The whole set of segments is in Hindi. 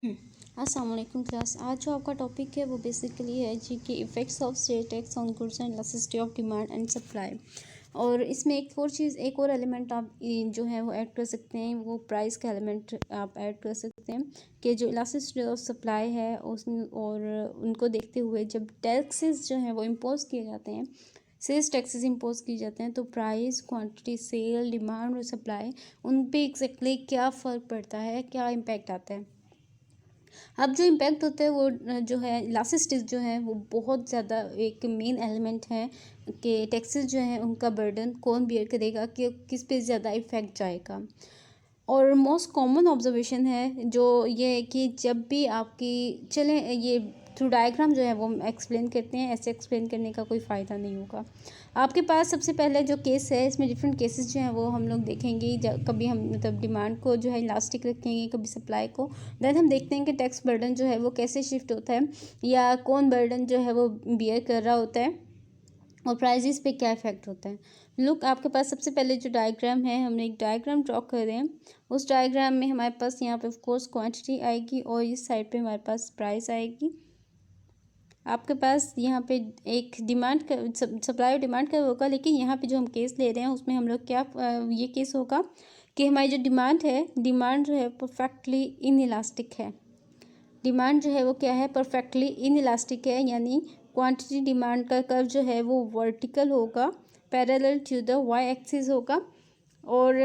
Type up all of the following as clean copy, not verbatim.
हम्म, अस्सलाम वालेकुम क्लास। आज जो आपका टॉपिक है वो बेसिकली है जी कि effects of state tax on goods and elasticity of demand and supply. और इसमें एक और एलिमेंट आप जो है वो ऐड कर सकते हैं, वो प्राइस का एलिमेंट आप ऐड कर सकते हैं कि जो इलास्टिसिटी ऑफ सप्लाई है उस और उनको देखते हुए जब टैक्सेस जो हैं वो इम्पोज किए जाते हैं, सेल्स टैक्सेस इम्पोज किए जाते हैं, तो प्राइस, क्वांटिटी, सेल, डिमांड और सप्लाई, उन पे एग्जैक्टली क्या फ़र्क पड़ता है, क्या इम्पैक्ट आता है। अब जो इम्पैक्ट होता है वो जो है इलास्टिसिटी जो है वो बहुत ज़्यादा एक मेन एलिमेंट है कि टैक्सेस जो हैं उनका बर्डन कौन बियर करेगा, कि किस पे ज़्यादा इफ़ेक्ट जाएगा। और मोस्ट कॉमन ऑब्जर्वेशन है जो ये है कि जब भी आपकी चलें ये थ्रू डायग्राम जो है वो हम एक्सप्लेन करते हैं, ऐसे एक्सप्लेन करने का कोई फ़ायदा नहीं होगा। आपके पास सबसे पहले जो केस है, इसमें डिफरेंट केसेस जो हैं वो हम लोग देखेंगे। कभी हम मतलब डिमांड को जो है इलास्टिक रखेंगे, कभी सप्लाई को। देन हम देखते हैं कि टैक्स बर्डन जो है वो कैसे शिफ्ट होता है या कौन बर्डन जो है वो बियर कर रहा होता है और प्राइजेस पे क्या इफेक्ट होता है। लुक, आपके पास सबसे पहले जो डायग्राम है, हमने एक डायग्राम ड्रॉ कर रहे हैं। उस डायग्राम में हमारे पास यहाँ पे ऑफ कोर्स क्वांटिटी आएगी और इस साइड पे हमारे पास प्राइस आएगी। आपके पास यहाँ पे एक डिमांड का सप्लाई और डिमांड का होगा, लेकिन यहाँ पे जो हम केस ले रहे हैं उसमें हम लोग क्या ये केस होगा कि हमारी जो डिमांड जो है परफेक्टली इन इलास्टिक है। डिमांड जो है वो क्या है, परफेक्टली इन इलास्टिक है, यानी क्वांटिटी डिमांड का कर्व जो है वो वर्टिकल होगा, parallel to the Y axis होगा। और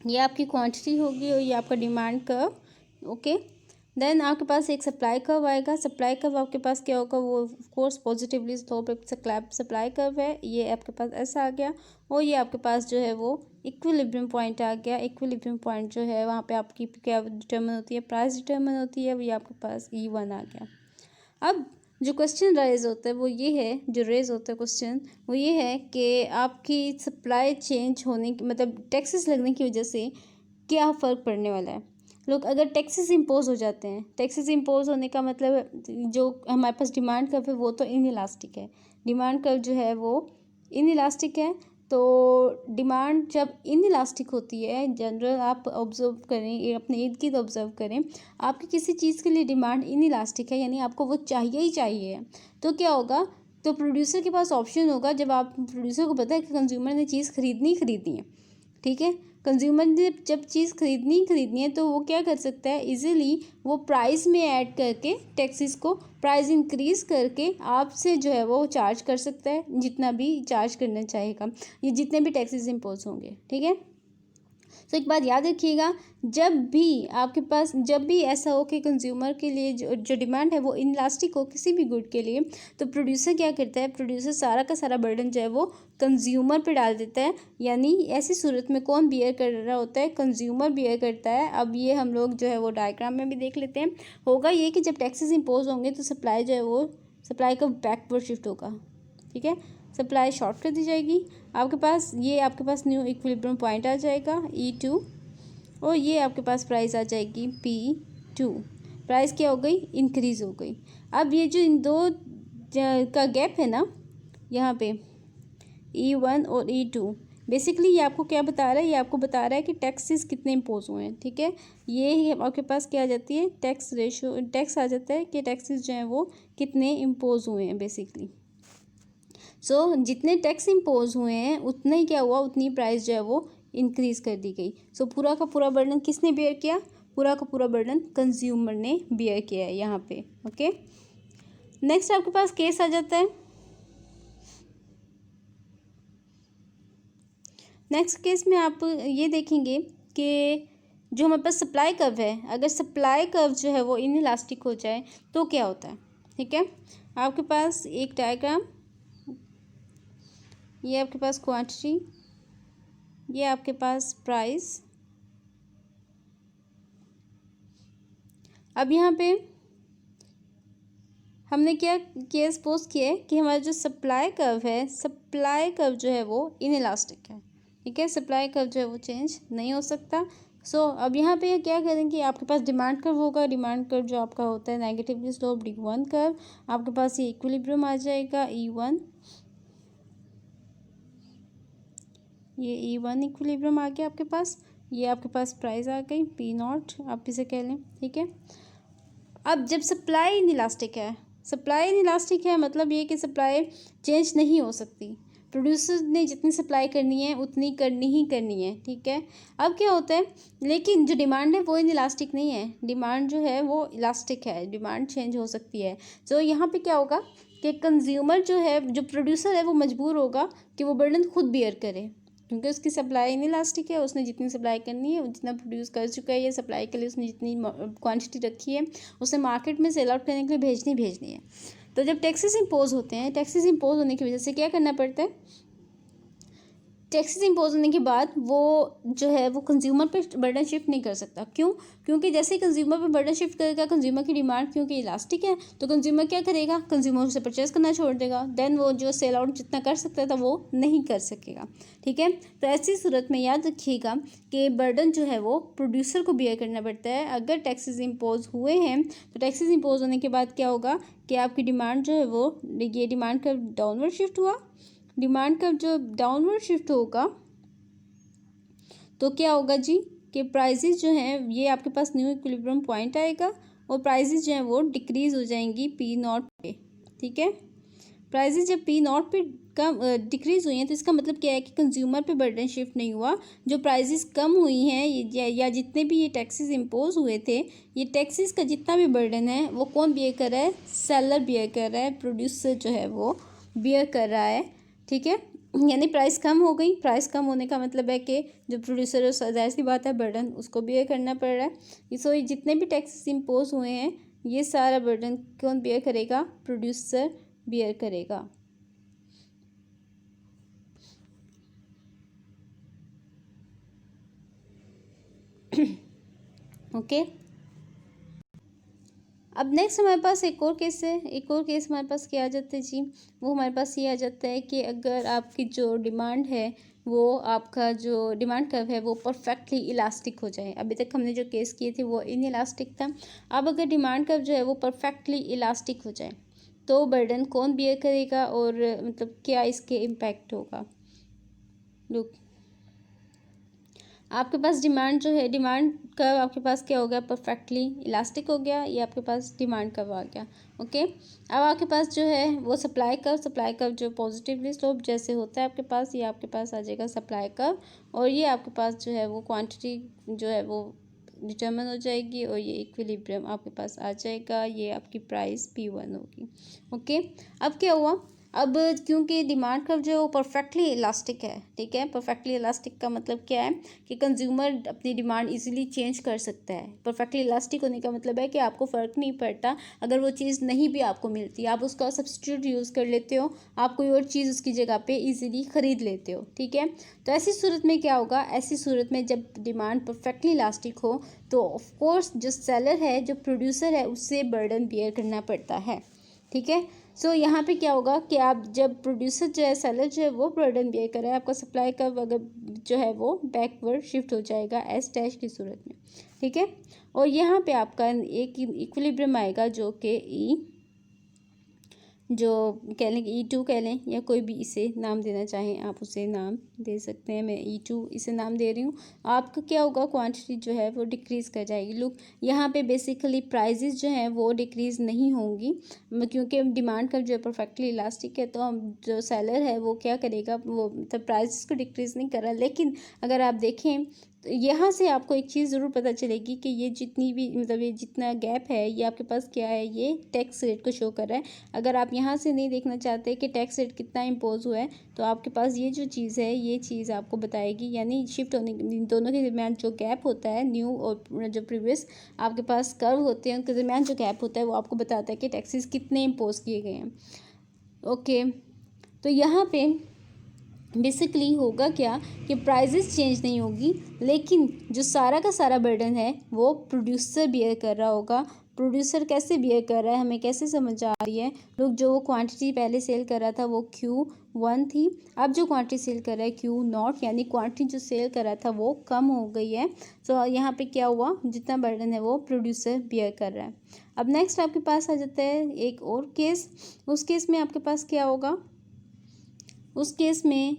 ये आपकी क्वांटिटी होगी और ये आपका डिमांड कर्व। ओके, देन आपके पास एक सप्लाई कर्व आएगा। सप्लाई कर्व आपके पास क्या होगा, वो of course positively slope supply curve है, ये आपके पास ऐसा आ गया। और ये आपके पास जो है वो इक्विलिब्रियम पॉइंट आ गया। इक्विलिब्रियम पॉइंट जो है वहाँ पे आपकी क्या डिटर्मिन होती है, प्राइस डिटर्मिन होती है, वो ये आपके पास E1 आ गया। अब जो क्वेश्चन रेज होता है वो ये है, जो रेज होता है क्वेश्चन वो ये है कि आपकी सप्लाई चेंज होने की मतलब टैक्सेस लगने की वजह से क्या फ़र्क पड़ने वाला है। लोग अगर टैक्सेस इम्पोज हो जाते हैं, टैक्सेस इम्पोज होने का मतलब जो हमारे पास डिमांड कर्व है वो तो इन इलास्टिक है। डिमांड कर्व जो है वो इन इलास्टिक है। तो डिमांड जब इन इलास्टिक होती है, जनरल आप ऑब्जर्व करें, अपने इर्द गिर्द ऑब्जर्व करें, आपकी किसी चीज़ के लिए डिमांड इन इलास्टिक है, यानी आपको वो चाहिए ही चाहिए, तो क्या होगा, तो प्रोड्यूसर के पास ऑप्शन होगा। जब आप प्रोड्यूसर को पता है कि कंज्यूमर ने चीज़ खरीदनी है, ठीक है, कंज्यूमर ने जब चीज़ खरीदनी है तो वो क्या कर सकता है, इजीली वो प्राइस में ऐड करके टैक्सेस को प्राइस इंक्रीज़ करके आपसे जो है वो चार्ज कर सकता है, जितना भी चार्ज करना चाहेगा, ये जितने भी टैक्सेस इम्पोज होंगे, ठीक है। तो एक बात याद रखिएगा, जब भी ऐसा हो कि कंज्यूमर के लिए जो डिमांड है वो इनलास्टिक हो किसी भी गुड के लिए, तो प्रोड्यूसर क्या करता है, प्रोड्यूसर सारा का सारा बर्डन जो है वो कंज्यूमर पे डाल देता है। यानी ऐसी सूरत में कौन बियर कर रहा होता है, कंज्यूमर बियर करता है। अब ये हम लोग जो है वो डायग्राम में भी देख लेते हैं। होगा ये कि जब टैक्सेस इम्पोज होंगे तो सप्लाई जो है वो सप्लाई का बैकवर्ड शिफ्ट होगा, ठीक है, सप्लाई शॉर्ट कर दी जाएगी। आपके पास न्यू इक्विलिब्रियम पॉइंट आ जाएगा E2, और ये आपके पास प्राइस आ जाएगी P2। प्राइस क्या हो गई, इंक्रीज हो गई। अब ये जो इन दो का गैप है ना यहाँ पे E1 और E2, बेसिकली ये आपको क्या बता रहा है, ये आपको बता रहा है कि टैक्सेस कितने इम्पोज हुए हैं, ठीक है। ये ही आपके पास क्या आ जाती है, टैक्स आ जाता है कि टैक्सेस जो हैं वो कितने इम्पोज हुए हैं बेसिकली। जितने टैक्स इम्पोज हुए हैं उतना ही क्या हुआ, उतनी प्राइस जो है वो इंक्रीज़ कर दी गई। पूरा का पूरा बर्डन किसने बियर किया, पूरा का पूरा बर्डन कंज्यूमर ने बियर किया है यहाँ पे। ओके, नेक्स्ट आपके पास केस आ जाता है। नेक्स्ट केस में आप ये देखेंगे कि जो हमारे पास सप्लाई कर्व है, अगर सप्लाई कर्व जो है वो इन इलास्टिक हो जाए तो क्या होता है, ठीक है। आपके पास एक डायग्राम, ये आपके पास क्वांटिटी, ये आपके पास प्राइस। अब यहाँ पे हमने क्या केस पोस्ट किया है कि हमारा जो सप्लाई कर्व जो है वो इन इलास्टिक है, ठीक है, सप्लाई कर्व जो है वो चेंज नहीं हो सकता। अब यहाँ पे क्या करेंगे, आपके पास डिमांड कर्व होगा, डिमांड कर्व जो आपका होता है नेगेटिवली स्लोप D1 कर्व, आपके पास ये इक्विलिब्रियम आ जाएगा E1, ये E1 इक्विलिब्रियम आ गया आपके पास। ये आपके पास प्राइस आ गई पी नॉट, आप इसे कह लें, ठीक है। अब जब सप्लाई इनइलास्टिक है, सप्लाई इनइलास्टिक है मतलब ये कि सप्लाई चेंज नहीं हो सकती, प्रोड्यूसर ने जितनी सप्लाई करनी है उतनी करनी ही करनी है, ठीक है। अब क्या होता है, लेकिन जो डिमांड है वो इनइलास्टिक नहीं है, डिमांड जो है वो इलास्टिक है, डिमांड चेंज हो सकती है। तो यहाँ पे क्या होगा कि कंज्यूमर जो है, जो प्रोड्यूसर है, वो मजबूर होगा कि वो बर्डन खुद बियर करे, क्योंकि उसकी सप्लाई इनइलास्टिक है, उसने जितनी सप्लाई करनी है, जितना प्रोड्यूस कर चुका है, ये सप्लाई के लिए उसने जितनी क्वांटिटी रखी है उसे मार्केट में सेल आउट करने के लिए भेजनी है। तो जब टैक्सेस इम्पोज होते हैं, टैक्सेस इम्पोज होने की वजह से क्या करना पड़ता है, टैक्सेस इम्पोज होने के बाद वो जो है वो कंज्यूमर पे बर्डन शिफ्ट नहीं कर सकता। क्यों? क्योंकि जैसे ही कंज्यूमर पे बर्डन शिफ्ट करेगा, कंज्यूमर की डिमांड क्योंकि इलास्टिक है, तो कंज्यूमर क्या करेगा, कंज्यूमर उसे परचेज करना छोड़ देगा, देन वो जो सेल आउट जितना कर सकता था वो नहीं कर सकेगा, ठीक है। तो ऐसी सूरत में याद रखिएगा कि बर्डन जो है वो प्रोड्यूसर को बियर करना पड़ता है। अगर टैक्सेस इम्पोज हुए हैं तो टैक्सेस इम्पोज होने के बाद क्या होगा कि आपकी डिमांड जो है वो, ये डिमांड का डाउनवर्ड शिफ्ट हुआ, डिमांड का जो डाउनवर्ड शिफ्ट होगा तो क्या होगा जी कि प्राइसेस जो हैं ये आपके पास न्यू इक्विलिब्रियम पॉइंट आएगा और प्राइसेस जो हैं वो डिक्रीज हो जाएंगी पी नॉट पे, ठीक है। प्राइसेस जब पी नॉट पे कम डिक्रीज हुई हैं तो इसका मतलब क्या है कि कंज्यूमर पे बर्डन शिफ्ट नहीं हुआ। जो प्राइसेस कम हुई हैं या जितने भी ये टैक्सेस इम्पोज हुए थे, ये टैक्सेस का जितना भी बर्डन है वो कौन बियर कर रहा है, सेलर बियर कर रहा है, प्रोड्यूसर जो है वो बियर कर रहा है, ठीक है। यानी प्राइस कम हो गई, प्राइस कम होने का मतलब है कि जो प्रोड्यूसर है जाहिर सी बात है बर्डन उसको बियर करना पड़ रहा है। सो जितने भी टैक्सेस इम्पोज हुए हैं ये सारा बर्डन कौन बियर करेगा, प्रोड्यूसर बियर करेगा। ओके अब नेक्स्ट हमारे पास एक और केस है, एक और केस हमारे पास क्या आ जाता है जी, वो हमारे पास ये आ जाता है कि अगर आपकी जो डिमांड है वो, आपका जो डिमांड कर्व है वो परफेक्टली इलास्टिक हो जाए। अभी तक हमने जो केस किए थे वो इन इलास्टिक था, अब अगर डिमांड कर्व जो है वो परफेक्टली इलास्टिक हो जाए तो बर्डन कौन बियर करेगा और मतलब क्या इसके इम्पैक्ट होगा। लुक आपके पास डिमांड जो है, डिमांड कर्व आपके पास क्या हो गया, परफेक्टली इलास्टिक हो गया, ये आपके पास डिमांड कर्व आ गया। ओके अब आपके पास जो है वो सप्लाई कर्व जो पॉजिटिवली स्लोप जैसे होता है आपके पास, ये आपके पास आ जाएगा सप्लाई कर्व, और ये आपके पास जो है वो क्वांटिटी जो है वो डिटर्मिन हो जाएगी और ये इक्विलिब्रियम आपके पास आ जाएगा, ये आपकी प्राइस P1 होगी। ओके अब क्या हुआ, अब क्योंकि डिमांड कर्व जो परफेक्टली इलास्टिक है, ठीक है, परफेक्टली इलास्टिक का मतलब क्या है कि कंज्यूमर अपनी डिमांड इजीली चेंज कर सकता है। परफेक्टली इलास्टिक होने का मतलब है कि आपको फ़र्क नहीं पड़ता, अगर वो चीज़ नहीं भी आपको मिलती आप उसका सब्स्टिट्यूट यूज़ कर लेते हो, आप कोई और चीज़ उसकी जगह पे इजीली ख़रीद लेते हो, ठीक है। तो ऐसी सूरत में क्या होगा, ऐसी सूरत में जब डिमांड परफेक्टली इलास्टिक हो तो ऑफकोर्स जो सेलर है, जो प्रोड्यूसर है, उससे बर्डन बियर करना पड़ता है, ठीक है। सो यहाँ पे क्या होगा कि आप जब प्रोड्यूसर जो है, सेलर जो है वो बर्डन बियर कर रहा है, आपका सप्लाई का अगर जो है वो बैकवर्ड शिफ्ट हो जाएगा एस डैश की सूरत में, ठीक है। और यहाँ पे आपका एक इक्विलिब्रियम आएगा जो कि जो कह लें E2 कह लें, या कोई भी इसे नाम देना चाहें आप उसे नाम दे सकते हैं, मैं E2 इसे नाम दे रही हूँ। आपका क्या होगा, क्वांटिटी जो है वो डिक्रीज़ कर जाएगी। लुक यहाँ पे बेसिकली प्राइजेस जो हैं वो डिक्रीज़ नहीं होंगी, क्योंकि डिमांड का जो है परफेक्टली इलास्टिक है, तो हम जो सेलर है वो क्या करेगा, वो मतलब प्राइजेस को डिक्रीज़ नहीं कर रहा। लेकिन अगर आप देखें तो यहाँ से आपको एक चीज़ ज़रूर पता चलेगी कि ये जितनी भी मतलब ये जितना गैप है ये आपके पास क्या है, ये टैक्स रेट को शो कर रहा है। अगर आप यहाँ से नहीं देखना चाहते कि टैक्स रेट कितना इम्पोज हुआ है तो आपके पास ये जो चीज़ है ये चीज़ आपको बताएगी, यानी शिफ्ट होने दोनों के दरमियान जो गैप होता है, न्यू और जो प्रीवियस आपके पास कर्व होते हैं उनके दरमियान जो गैप होता है वो आपको बताता है कि टैक्सेस कितने इम्पोज किए गए हैं। ओके तो यहाँ पे बेसिकली होगा क्या कि प्राइजेस चेंज नहीं होगी, लेकिन जो सारा का सारा बर्डन है वो प्रोड्यूसर बियर कर रहा होगा। प्रोड्यूसर कैसे बियर कर रहा है हमें कैसे समझ आ रही है, लोग जो वो क्वांटिटी पहले सेल कर रहा था वो Q1 थी, अब जो क्वांटिटी सेल कर रहा है Q0, यानी क्वांटिटी जो सेल कर रहा था वो कम हो गई है। तो यहाँ पे क्या हुआ, जितना बर्डन है वो प्रोड्यूसर बियर कर रहा है। अब नेक्स्ट आपके पास आ जाता है एक और केस, उस केस में आपके पास क्या होगा, उस केस में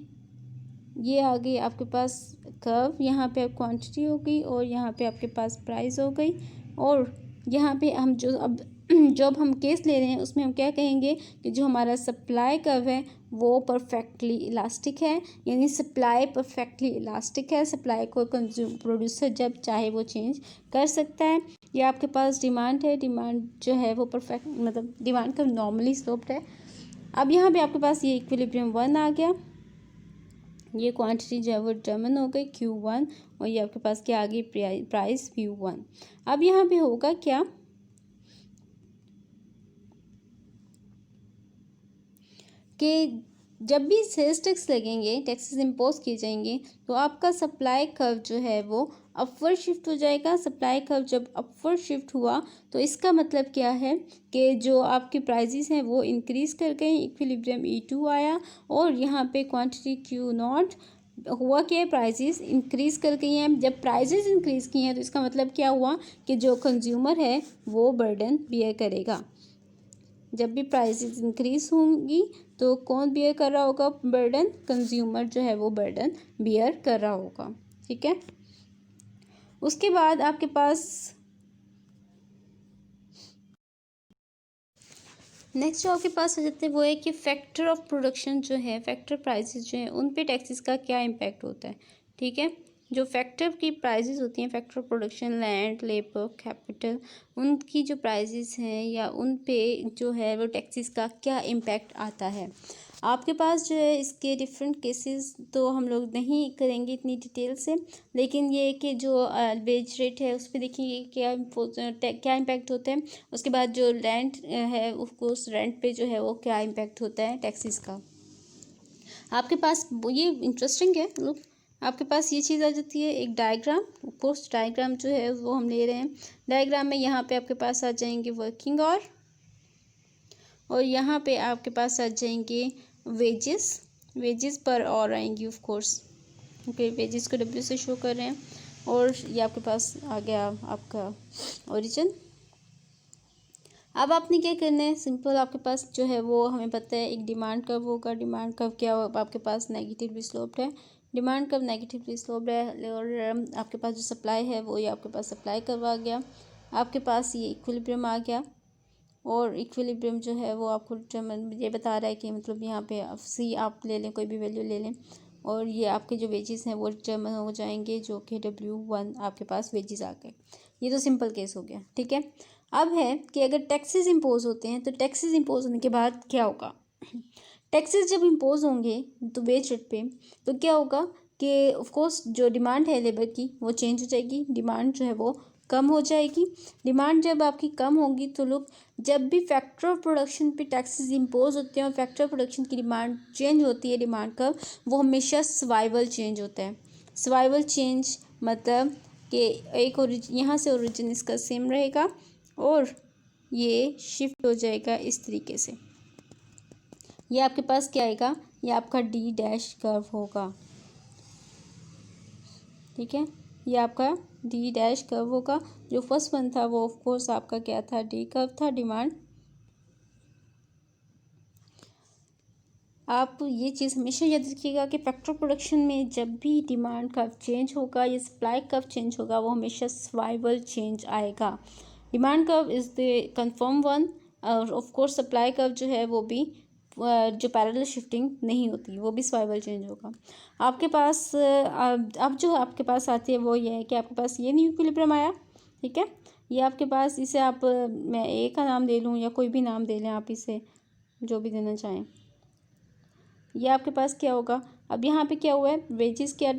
ये आ गई आपके पास कर्व, यहाँ पे क्वांटिटी हो गई और यहाँ पे आपके पास प्राइस हो गई। और यहाँ पे हम जो अब हम केस ले रहे हैं उसमें हम क्या कहेंगे कि जो हमारा सप्लाई कर्व है वो परफेक्टली इलास्टिक है, यानी सप्लाई परफेक्टली इलास्टिक है। सप्लाई को प्रोड्यूसर जब चाहे वो चेंज कर सकता है। ये आपके पास डिमांड है, डिमांड जो है वो परफेक्ट मतलब डिमांड कर्व नॉर्मली स्लोप्ड है। अब यहाँ पे आपके पास ये इक्विलिब्रियम 1 आ गया, ये क्वांटिटी जो है वो डिटर्मिन हो गई Q1 और ये आपके पास क्या आ गई प्राइस Q1। अब यहाँ पे होगा क्या कि जब भी सेल्स टैक्स लगेंगे, टैक्सेस इम्पोज किए जाएंगे, तो आपका सप्लाई कर्व जो है वो अपवर्ड शिफ्ट हो जाएगा। सप्लाई कर्व जब अपवर्ड शिफ्ट हुआ तो इसका मतलब क्या है कि जो आपके प्राइजेस हैं वो इंक्रीज कर गए, इक्विलिब्रियम E2 आया और यहाँ पे क्वांटिटी Q0 हुआ कि प्राइजेस इंक्रीज कर गई हैं। जब प्राइजेस इंक्रीज किए हैं तो इसका मतलब क्या हुआ कि जो कंज्यूमर है वो बर्डन बियर करेगा। जब भी प्राइसेस इंक्रीज होंगी तो कौन बियर कर रहा होगा बर्डन? कंज्यूमर जो है वो बर्डन बियर कर रहा होगा। ठीक है, उसके बाद आपके पास नेक्स्ट जो आपके पास आ जाते हैं वो है कि फैक्टर ऑफ प्रोडक्शन जो है, फैक्टर प्राइसेस जो है उन पे टैक्सेस का क्या इम्पैक्ट होता है। ठीक है, जो फैक्टर की प्राइसेस होती हैं, factor of production, land, labour, capital, उनकी जो प्राइसेस हैं या उन पे जो है वो टैक्सेस का क्या इम्पैक्ट आता है। आपके पास जो है इसके डिफरेंट केसेस तो हम लोग नहीं करेंगे इतनी डिटेल से, लेकिन ये कि जो वेज रेट है उस पर देखिए क्या इम्पैक्ट होता है। उसके बाद जो रेंट है उसको उस रेंट पे जो है वो क्या इम्पैक्ट होता है टैक्सेस का। आपके पास ये इंटरेस्टिंग है, लोग आपके पास ये चीज़ आ जाती है एक डायग्राम। पोस्ट डायग्राम जो है वो हम ले रहे हैं। डायग्राम में यहाँ पे आपके पास आ जाएंगे वर्किंग और यहाँ पे आपके पास आ जाएंगे वेजेस पर और आएंगी ऑफ कोर्स। ओके, वेजेस को W से शो कर रहे हैं और ये आपके पास आ गया आपका ओरिजिन। अब आपने क्या करना है, सिंपल आपके पास जो है वो हमें पता है एक डिमांड कर्व होगा। डिमांड कर्व क्या होगा आपके पास नेगेटिवली स्लोप्ड है, डिमांड कर्व नेगेटिवली स्लोप्ड है। और आपके पास जो सप्लाई है वो ये आपके पास सप्लाई कर्व आ गया। आपके पास ये इक्विलिब्रियम आ गया और इक्विलिब्रियम जो है वो आपको ये बता रहा है कि मतलब यहाँ पे C आप ले लें, कोई भी वैल्यू ले लें और ये आपके जो वेजेस हैं वो डिटर्मिन हो जाएंगे जो कि W1 आपके पास वेजेस आ गए। ये तो सिंपल केस हो गया। ठीक है, अब है कि अगर टैक्सेस इम्पोज होते हैं तो टैक्सेस इम्पोज होने के बाद क्या होगा। टैक्सेस जब इम्पोज होंगे तो वेज रेट पे तो क्या होगा कि ऑफ कोर्स जो डिमांड है लेबर की वो चेंज हो जाएगी, डिमांड जो है वो कम हो जाएगी। डिमांड जब आपकी कम होगी तो लोग जब भी फैक्टर ऑफ प्रोडक्शन पे टैक्सेस इम्पोज होते हैं और फैक्टर ऑफ प्रोडक्शन की डिमांड चेंज होती है, डिमांड का वो हमेशा सर्वाइवल चेंज होता है। सर्वाइवल चेंज मतलब कि एक ओरिजिन यहाँ से ओरिजिन इसका सेम रहेगा और ये शिफ्ट हो जाएगा इस तरीके से। ये आपके पास क्या आएगा, ये आपका D' कर्व होगा। ठीक है, ये आपका D' कर्व होगा। जो फर्स्ट वन था वो ऑफ कोर्स आपका क्या था, D कर्व था, डिमांड। आप ये चीज़ हमेशा याद रखिएगा कि फैक्टर प्रोडक्शन में जब भी डिमांड कर्व चेंज होगा या सप्लाई कर्व चेंज होगा वो हमेशा सर्वाइवल चेंज आएगा। Demand curve is the confirm one और ऑफ कोर्स सप्लाई कर्व जो है वो भी जो पैरेलल शिफ्टिंग नहीं होती वो भी सर्वाइवल चेंज होगा। आपके पास अब जो आपके पास आती है वो ये है कि आपके पास ये न्यू इक्विलिब्रियम आया। ठीक है, ये आपके पास इसे आप मैं ए का नाम दे लूँ या कोई भी नाम दे लें, आप इसे जो भी देना चाहें। ये आपके पास क्या होगा, अब यहाँ पे क्या हुआ है, वेजेस क्या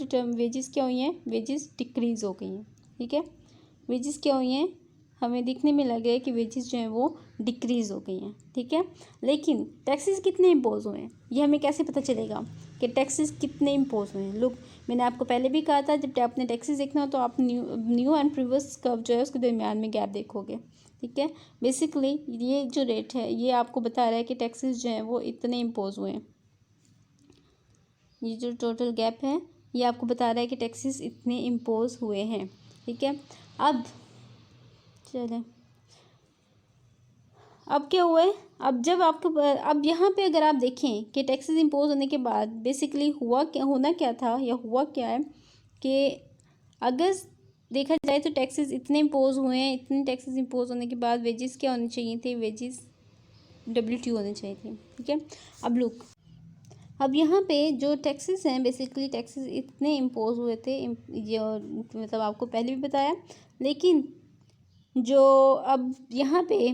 हुई हैं, वेजेस डिक्रीज हो गई हैं। ठीक है, वेजेस क्या हुई हैं, हमें दिखने में लग है कि वेजेस जो हैं वो डिक्रीज हो गई हैं। ठीक है, लेकिन टैक्सेस कितने इम्पोज हुए हैं ये हमें कैसे पता चलेगा कि टैक्सेस कितने इम्पोज हुए हैं। लोग मैंने आपको पहले भी कहा था जब आपने टैक्सेस देखना हो तो आप न्यू एंड प्रीवियस कर्व जो है उसके दरमियान में गैप देखोगे। ठीक है, बेसिकली ये जो रेट है ये आपको बता रहा है कि टैक्सेस जो हैं वो इतने इम्पोज हुए हैं। ये जो टोटल गैप है ये आपको बता रहा है कि टैक्सेस इतने इम्पोज हुए हैं। ठीक है, अब चलें अब क्या हुआ है, अब जब आपको अब यहाँ पे अगर आप देखें कि टैक्सेस इम्पोज होने के बाद बेसिकली हुआ क्या, होना क्या था या हुआ क्या है कि अगर देखा जाए तो टैक्सेस इतने इम्पोज हुए हैं, इतने टैक्सेस इम्पोज होने के बाद वेजेस क्या होने चाहिए थे, वेजेस WTO होने चाहिए थे। ठीक है, अब लुक, अब यहाँ पे जो टैक्सेस हैं बेसिकली टैक्सेस इतने इम्पोज हुए थे, जो मतलब आपको पहले भी बताया, लेकिन जो अब यहाँ पे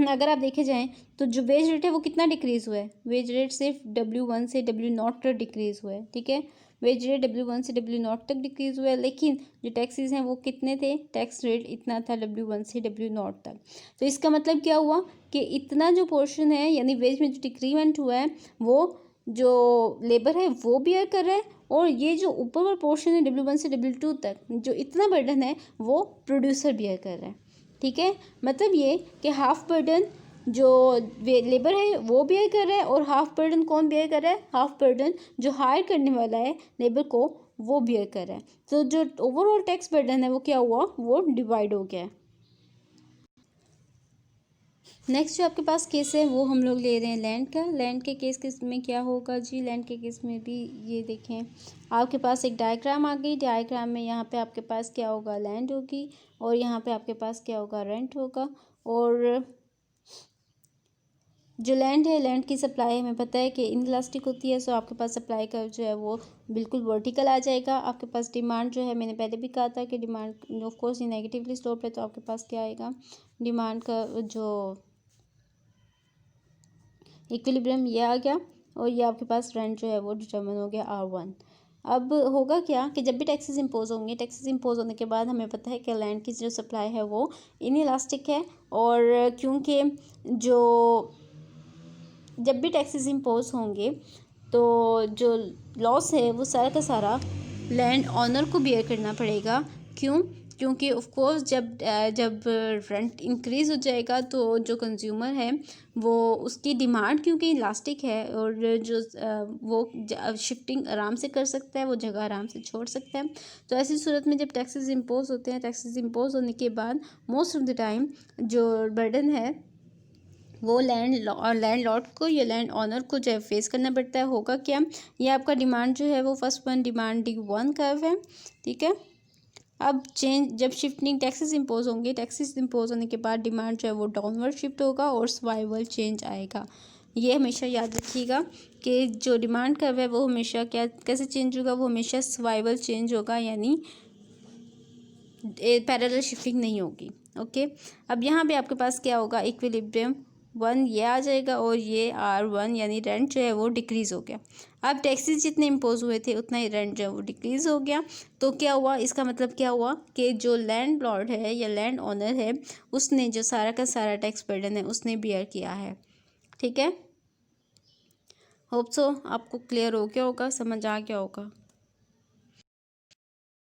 अगर आप देखे जाएं तो जो वेज रेट है वो कितना डिक्रीज़ हुआ है, वेज रेट सिर्फ W1 से W0 तक डिक्रीज़ हुआ है। ठीक है, वेज रेट W1 से W0 तक डिक्रीज़ हुआ है, लेकिन जो टैक्सेस हैं वो कितने थे, टैक्स रेट इतना था W1 से W0 तक। तो इसका मतलब क्या हुआ कि इतना जो पोर्शन है यानी वेज में जो डिक्रीमेंट हुआ है वो जो लेबर है वो बियर कर रहा है, और ये जो ऊपर वाला पोर्शन है W1 से W2 तक जो इतना बर्डन है वो प्रोड्यूसर बियर कर रहा है। ठीक है, मतलब ये कि हाफ बर्डन जो लेबर है वो बियर कर रहा है, और हाफ बर्डन कौन बियर कर रहा है, हाफ बर्डन जो हायर करने वाला है लेबर को वो बियर कर रहा है। तो जो ओवरऑल टैक्स बर्डन है वो क्या हुआ, वो डिवाइड हो गया। नेक्स्ट जो आपके पास केस है वो हम लोग ले रहे हैं लैंड का। लैंड के केस में क्या होगा जी, लैंड के केस में भी ये देखें, आपके पास एक डायग्राम आ गई। डायग्राम में यहाँ पे आपके पास क्या होगा, लैंड होगी, और यहाँ पे आपके पास क्या होगा, रेंट होगा। और जो लैंड है, लैंड की सप्लाई हमें पता है कि इनइलास्टिक होती है, सो आपके पास सप्लाई का जो है वो बिल्कुल वर्टिकल आ जाएगा। आपके पास डिमांड जो है, मैंने पहले भी कहा था कि डिमांड ऑफ कोर्स ये नेगेटिवली स्लोप है, तो आपके पास क्या आएगा, डिमांड का जो इक्विलिब्रियम ये आ गया, और ये आपके पास रेंट जो है वो डिटर्मिन हो गया R1। अब होगा क्या कि जब भी टैक्सेस इंपोज होंगे, टैक्सेस इंपोज होने के बाद हमें पता है कि लैंड की जो सप्लाई है वो इनइलास्टिक है, और क्योंकि जो जब भी टैक्सेस इंपोज होंगे तो जो लॉस है वो सारा का सारा लैंड ऑनर को बियर करना पड़ेगा। क्यों, क्योंकि ऑफ कोर्स जब रेंट इंक्रीज़ हो जाएगा तो जो कंज्यूमर है वो उसकी डिमांड क्योंकि इलास्टिक है, और जो वो शिफ्टिंग आराम से कर सकता है, वो जगह आराम से छोड़ सकता है। तो ऐसी सूरत में जब टैक्सेस इंपोज होते हैं, टैक्सेस इंपोज होने के बाद मोस्ट ऑफ द टाइम जो बर्डन है वो लैंड लॉर्ड को या लैंड ऑनर को जो है फेस करना पड़ता है। होगा क्या, ये आपका डिमांड जो है वो first one demand D1 curve है। ठीक है, अब चेंज जब शिफ्टिंग टैक्सेस इंपोज होंगे, टैक्सेस इंपोज होने के बाद डिमांड जो है वो डाउनवर्ड शिफ्ट होगा और सर्वाइवल चेंज आएगा। ये हमेशा याद रखिएगा कि जो डिमांड कर्व है वो हमेशा क्या कैसे चेंज होगा, वो हमेशा सर्वाइवल चेंज होगा, यानी पैरेलल शिफ्टिंग नहीं होगी। ओके, अब यहाँ पे आपके पास क्या होगा, इक्विलिब्रियम 1 ये आ जाएगा, और ये R1 यानी रेंट जो है वो डिक्रीज़ हो गया। अब टैक्सेस जितने इम्पोज हुए थे उतना ही रेंट जो है वो डिक्रीज़ हो गया। तो क्या हुआ, इसका मतलब क्या हुआ कि जो लैंड लॉर्ड है या लैंड ओनर है उसने जो सारा का सारा टैक्स बर्डन है उसने बियर किया है। ठीक है, होप सो आपको क्लियर हो गया होगा, समझ आ गया होगा।